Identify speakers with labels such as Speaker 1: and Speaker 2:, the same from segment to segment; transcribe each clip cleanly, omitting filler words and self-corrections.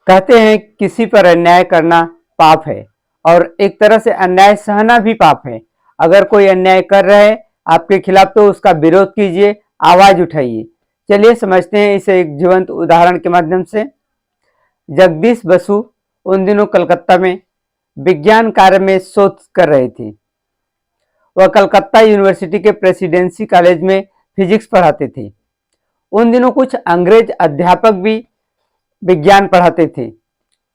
Speaker 1: कहते हैं किसी पर अन्याय करना पाप है और एक तरह से अन्याय सहना भी पाप है। अगर कोई अन्याय कर रहा है आपके खिलाफ तो उसका विरोध कीजिए, आवाज उठाइए। चलिए समझते हैं इसे एक जीवंत उदाहरण के माध्यम से। जगदीश बसु उन दिनों कलकत्ता में विज्ञान कार्य में शोध कर रहे थे। वह कलकत्ता यूनिवर्सिटी के प्रेसिडेंसी कॉलेज में फिजिक्स पढ़ाते थे। उन दिनों कुछ अंग्रेज अध्यापक भी विज्ञान पढ़ाते थे,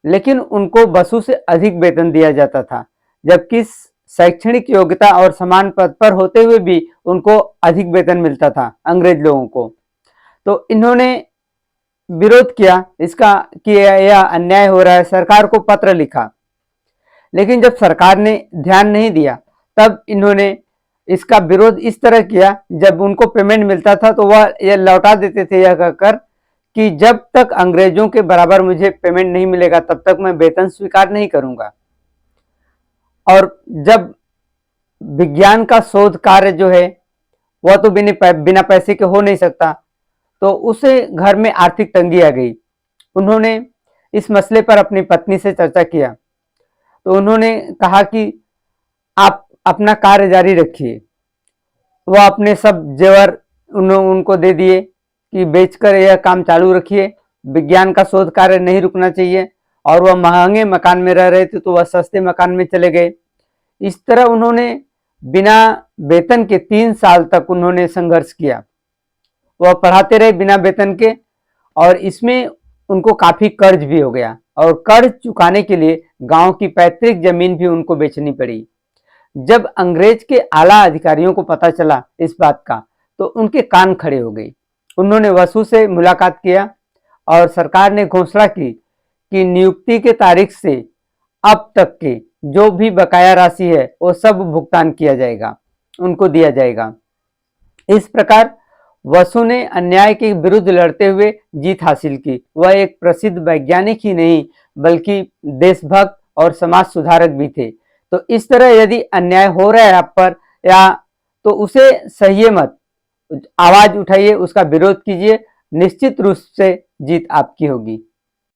Speaker 1: लेकिन उनको बसु से अधिक वेतन दिया जाता था, जबकि शैक्षणिक योग्यता और समान पद पर होते हुए भी उनको अधिक वेतन मिलता था अंग्रेज लोगों को। तो इन्होंने विरोध किया इसका कि यह अन्याय हो रहा है, सरकार को पत्र लिखा। लेकिन जब सरकार ने ध्यान नहीं दिया तब इन्होंने इसका विरोध इस तरह किया, जब उनको पेमेंट मिलता था तो वह यह लौटा देते थे यह कहकर कि जब तक अंग्रेजों के बराबर मुझे पेमेंट नहीं मिलेगा तब तक मैं वेतन स्वीकार नहीं करूंगा। और जब विज्ञान का शोध कार्य जो है वह तो बिना पैसे के हो नहीं सकता, तो उसे घर में आर्थिक तंगी आ गई। उन्होंने इस मसले पर अपनी पत्नी से चर्चा किया, तो उन्होंने कहा कि आप अपना कार्य जारी रखिए। वह अपने सब जेवर उनको दे दिए कि बेचकर यह काम चालू रखिए, विज्ञान का शोध कार्य नहीं रुकना चाहिए। और वह महंगे मकान में रह रहे थे तो वह सस्ते मकान में चले गए। इस तरह उन्होंने बिना वेतन के 3 साल तक उन्होंने संघर्ष किया। वह पढ़ाते रहे बिना वेतन के, और इसमें उनको काफी कर्ज भी हो गया और कर्ज चुकाने के लिए गांव की पैतृक जमीन भी उनको बेचनी पड़ी। जब अंग्रेज के आला अधिकारियों को पता चला इस बात का तो उनके कान खड़े हो गए। उन्होंने बसु से मुलाकात किया और सरकार ने घोषणा की कि नियुक्ति के तारीख से अब तक के जो भी बकाया राशि है वो सब भुगतान किया जाएगा, उनको दिया जाएगा। इस प्रकार बसु ने अन्याय के विरुद्ध लड़ते हुए जीत हासिल की। वह एक प्रसिद्ध वैज्ञानिक ही नहीं बल्कि देशभक्त और समाज सुधारक भी थे। तो इस तरह यदि अन्याय हो रहा है आप पर या तो उसे सहिए मत, आवाज उठाइए, उसका विरोध कीजिए, निश्चित रूप से जीत आपकी होगी।